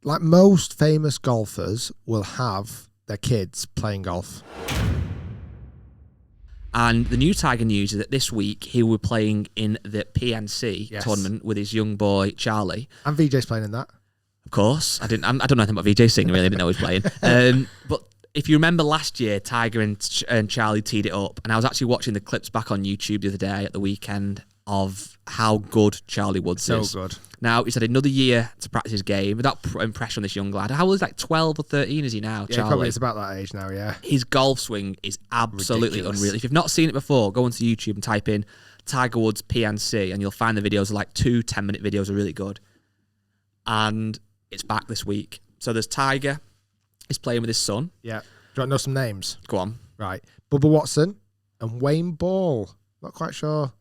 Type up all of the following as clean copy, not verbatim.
like most famous golfers will have their kids playing golf. And the new Tiger news is that this week he will be playing in the PNC tournament with his young boy Charlie. And VJ's playing in that. Of course, I don't know anything about VJ singing. Really, I didn't know he was playing. But if you remember last year, Tiger and Charlie teed it up, and I was actually watching the clips back on YouTube the other day at the weekend of how good Charlie Woods is. So good. Now, he's had another year to practice his game without impression on this young lad. How old is he? Like 12 or 13 is he now, Yeah, Charlie? probably it's about that age now, yeah. His golf swing is absolutely unreal. If you've not seen it before, go onto YouTube and type in Tiger Woods PNC, and you'll find the videos are like 2 10-minute videos are really good. And it's back this week. So there's Tiger. He's playing with his son. Yeah. Do you want to know some names? Go on. Right. Bubba Watson and Wayne Ball. Not quite sure.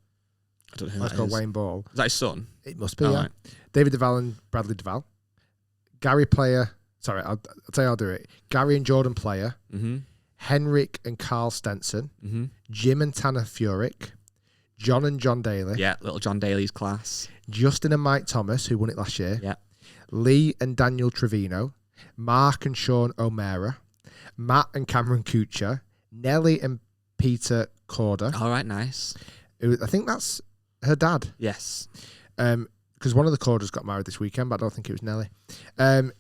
I don't know who Let's go Wayne Ball. Is that his son? It must be, yeah. Right. David Duval and Bradley Duval. Gary Player. Sorry, I'll tell you I'll do it. Gary and Jordan Player. Mm-hmm. Henrik and Carl Stenson. Mm-hmm. Jim and Tanner Furyk. John and John Daly. Yeah, little John Daly's class. Justin and Mike Thomas, who won it last year. Yeah. Lee and Daniel Trevino. Mark and Sean O'Mara. Matt and Cameron Kuchar. Nelly and Peter Corder. All right, nice. I think that's her dad. Yes. Because one of the Corders got married this weekend, but I don't think it was Nelly.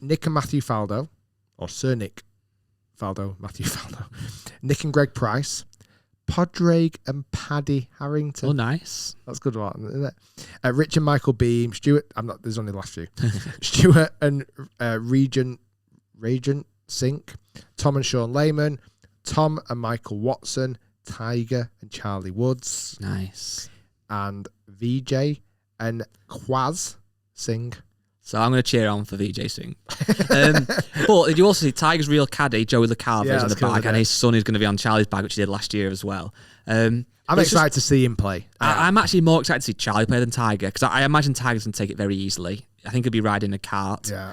Nick and Matthew Faldo. Or Sir Nick Faldo, Matthew Faldo. Nick and Greg Price. Podraig and Paddy Harrington. Oh, nice. That's a good one, isn't it? Rich and Michael Beam. Stuart. There's only the last few. Stuart and Regent Sink. Tom and Sean Lehman. Tom and Michael Watson. Tiger and Charlie Woods. Nice. And VJ and Quaz Singh. So I'm going to cheer on for VJ Singh. But did you also see Tiger's real caddy, Joey LaCava, is in the bag, and his son is going to be on Charlie's bag, which he did last year as well. I'm excited to see him play. I'm actually more excited to see Charlie play than Tiger, because I imagine Tiger's going to take it very easily. I think he'll be riding a cart. Yeah.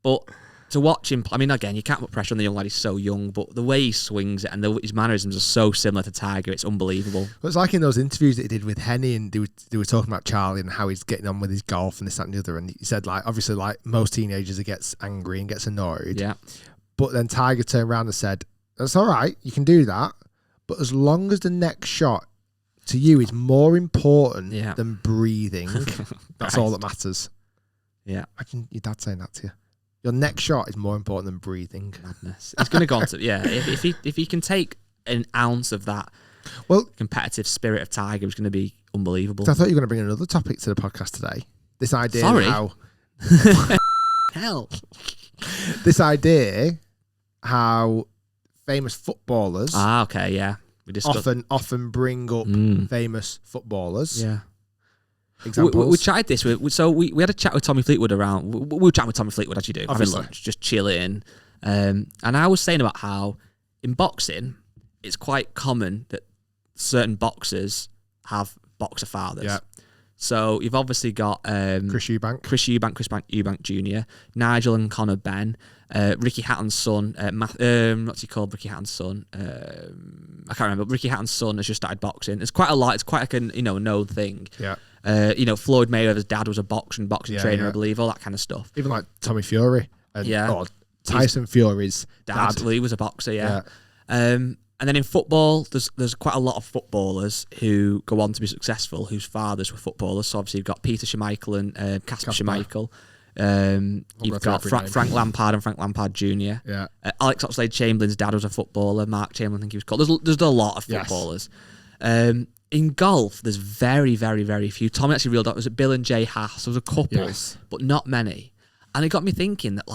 But to watch him, I mean, again, you can't put pressure on the young lad. He's so young, but the way he swings it and his mannerisms are so similar to Tiger. It's unbelievable. Well, it's like in those interviews that he did with Henny, and they were talking about Charlie and how he's getting on with his golf and this, that, and the other. And he said, like, obviously, like most teenagers, he gets angry and gets annoyed. Yeah. But then Tiger turned around and said, "That's all right. You can do that, but as long as the next shot to you is more important than breathing, that's all that matters." Yeah. Imagine your dad saying that to you. Your next shot is more important than breathing. Madness. He's going to go on to, if he can take an ounce of that competitive spirit of Tiger, it's going to be unbelievable. So I thought you were going to bring another topic to the podcast today. This idea how... Hell. This idea how famous footballers... okay, yeah. We often bring up famous footballers. Yeah. Examples. We tried this. We had a chat with Tommy Fleetwood around. We were chatting with Tommy Fleetwood as you do, having lunch, just chilling. And I was saying about how in boxing, it's quite common that certain boxers have boxer fathers. Yeah. So you've obviously got Chris Eubank Jr., Nigel and Conor Benn, Ricky Hatton's son, what's he called? Ricky Hatton's son. I can't remember. Ricky Hatton's son has just started boxing. It's quite a lot. It's quite like a known thing. Yeah. Floyd Mayweather's dad was a boxing trainer, I believe, all that kind of stuff. Even like Tommy Fury. Tyson Fury's dad. Well, he was a boxer, yeah. And then in football, there's quite a lot of footballers who go on to be successful, whose fathers were footballers. So obviously you've got Peter Schmeichel and Kasper Schmeichel. You've got Frank Lampard and Frank Lampard Jr. Yeah. Alex Oxlade-Chamberlain's dad was a footballer. Mark Chamberlain, I think he was called. There's a lot of footballers. Yes. In golf, there's very, very, very few. Tommy actually reeled out, was it Bill and Jay Haas? There was a couple, but not many. And it got me thinking that,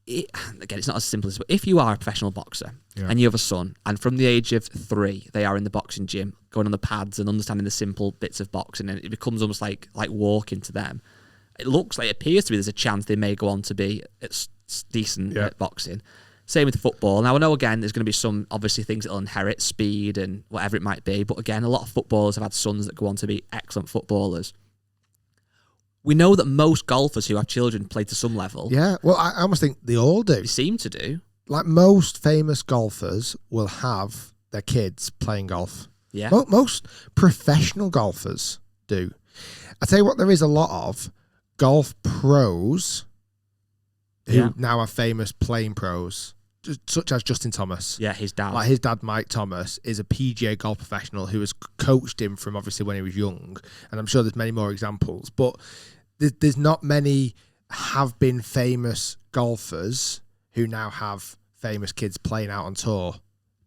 again, it's not as simple as, but if you are a professional boxer and you have a son, and from the age of 3, they are in the boxing gym, going on the pads and understanding the simple bits of boxing, and it becomes almost like walking to them. It appears to be there's a chance they may go on to be decent at boxing. Same with football. Now, I know, again, there's going to be some, obviously, things that will inherit, speed and whatever it might be. But, again, a lot of footballers have had sons that go on to be excellent footballers. We know that most golfers who have children play to some level. Yeah, well, I almost think they all do. They seem to do. Like, most famous golfers will have their kids playing golf. Yeah. Most professional golfers do. I tell you what, there is a lot of golf pros who now are famous playing pros, such as Justin Thomas. Yeah, his dad. Like his dad, Mike Thomas, is a PGA golf professional who has coached him from obviously when he was young, and I'm sure there's many more examples. But there's not many have been famous golfers who now have famous kids playing out on tour.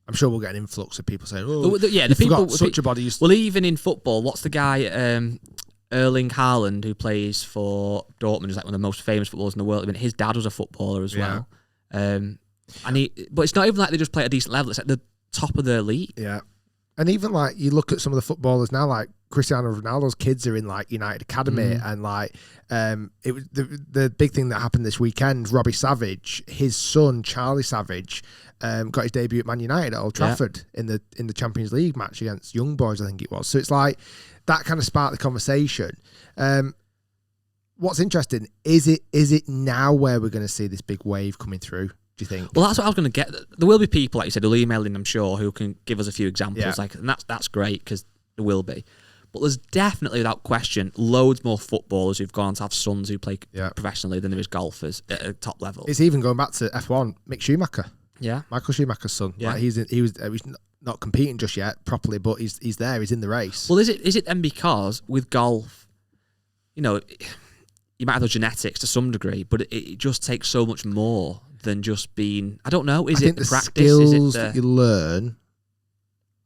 I'm sure we'll get an influx of people saying, "Oh, the people such a body." Well, even in football, what's the guy Erling Haaland who plays for Dortmund? Is like one of the most famous footballers in the world. I mean, his dad was a footballer as well. But it's not even like they just play at a decent level. It's at the top of their league. Yeah. And even like you look at some of the footballers now, like Cristiano Ronaldo's kids are in like United Academy, and like it was the big thing that happened this weekend. Robbie Savage, his son Charlie Savage, got his debut at Man United at Old Trafford in the Champions League match against Young Boys, I think it was. So it's like that kind of sparked the conversation. What's interesting is it now where we're going to see this big wave coming through? Do you think? Well, that's what I was going to get. There will be people, like you said, who'll email in, I'm sure, who can give us a few examples. Like, and that's great because there will be. But there's definitely, without question, loads more footballers who've gone on to have sons who play professionally than there is golfers at a top level. It's even going back to F1, Mick Schumacher. Yeah, Michael Schumacher's son. Yeah, like he was not competing just yet properly, but he's there. He's in the race. Well, is it then because with golf, you know, you might have the genetics to some degree, but it just takes so much more than just being. I don't know. Is it the practice? Skills that you learn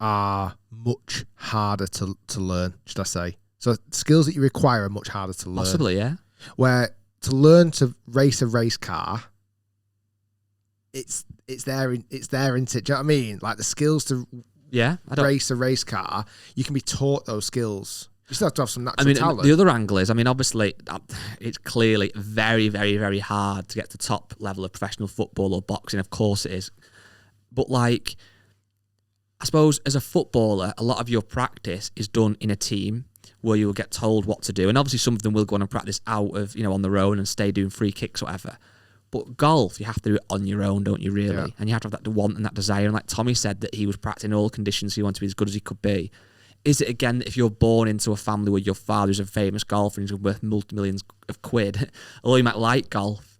are much harder to learn, should I say? So skills that you require are much harder to learn. Possibly, yeah. Where to learn to race a race car, it's there, isn't it? Do you know what I mean? Like the skills to race a race car, you can be taught those skills. You still have to have some natural talent. The other angle is, obviously, it's clearly very, very, very hard to get to the top level of professional football or boxing. Of course it is. But, like, I suppose as a footballer, a lot of your practice is done in a team where you will get told what to do. And obviously some of them will go on and practice out of, on their own and stay doing free kicks or whatever. But golf, you have to do it on your own, don't you, really? Yeah. And you have to have that want and that desire. And like Tommy said, that he was practicing all conditions, so he wanted to be as good as he could be. Is it, again, that if you're born into a family where your father's a famous golfer and he's worth multi-millions of quid, although you might like golf,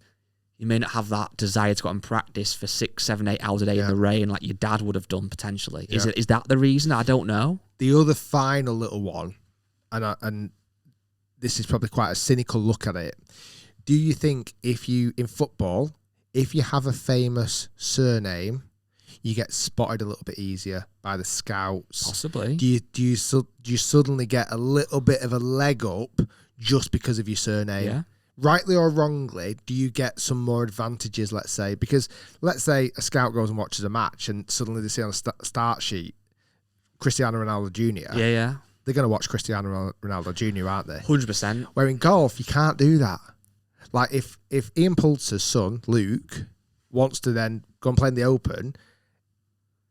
you may not have that desire to go out and practice for 6, 7, 8 hours a day in the rain like your dad would have done potentially. Yeah. Is that the reason? I don't know. The other final little one, and this is probably quite a cynical look at it, do you think in football, if you have a famous surname, you get spotted a little bit easier by the scouts? Possibly. Do you suddenly get a little bit of a leg up just because of your surname? Yeah. Rightly or wrongly, do you get some more advantages, let's say? Because let's say a scout goes and watches a match and suddenly they see on a start sheet Cristiano Ronaldo Jr. Yeah. They're going to watch Cristiano Ronaldo Jr., aren't they? 100%. Where in golf, you can't do that. Like if Ian Poulter's son, Luke, wants to then go and play in the Open,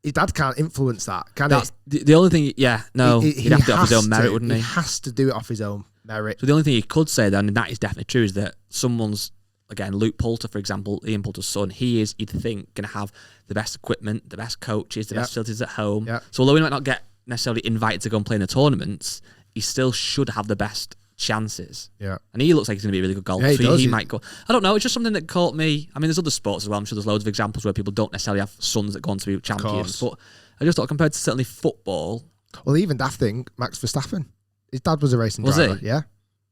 his dad can't influence that, can he? The only thing, he'd have to do it off his own merit, wouldn't he? He has to do it off his own merit. So the only thing he could say then, and that is definitely true, is that someone's, again, Luke Poulter, for example, Ian Poulter's son, he is, you'd think, going to have the best equipment, the best coaches, the best facilities at home. Yep. So although he might not get necessarily invited to go and play in the tournaments, he still should have the best chances. Yeah. And he looks like he's going to be a really good golfer. Yeah, so he might go. I don't know. It's just something that caught me. I mean, there's other sports as well. I'm sure there's loads of examples where people don't necessarily have sons that go on to be champions. But I just thought compared to certainly football. Well, even daft thing, Max Verstappen. His dad was a racing driver. Was he? Yeah.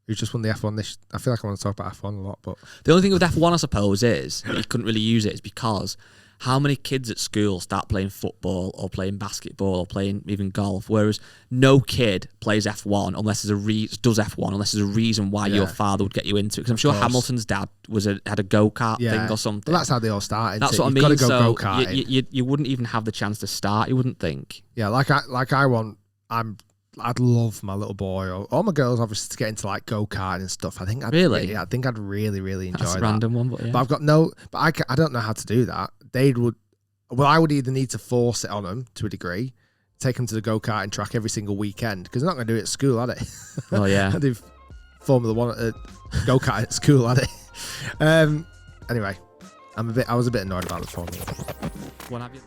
Who just won the F1 I feel like I want to talk about F1 a lot, but the only thing with F1, I suppose, is that he couldn't really use it is because how many kids at school start playing football or playing basketball or playing even golf, whereas no kid plays F1 unless there's unless there's a reason why your father would get you into it. Because I'm sure Hamilton's dad had a go-kart thing or something. Well, that's how they all started. That's what I mean. You've got to go go-karting. You wouldn't even have the chance to start, you wouldn't think. Yeah, I'd love my little boy or all my girls obviously to get into like go-karting and stuff. I think I'd really enjoy That's that. A random one, but yeah. But I don't know how to do that. I would either need to force it on them to a degree, take them to the go-karting track every single weekend, because they're not going to do it at school, are they? Oh yeah. They do Formula 1 at go-karting at school, are they? Anyway, I was a bit annoyed about the Formula 1. What have you?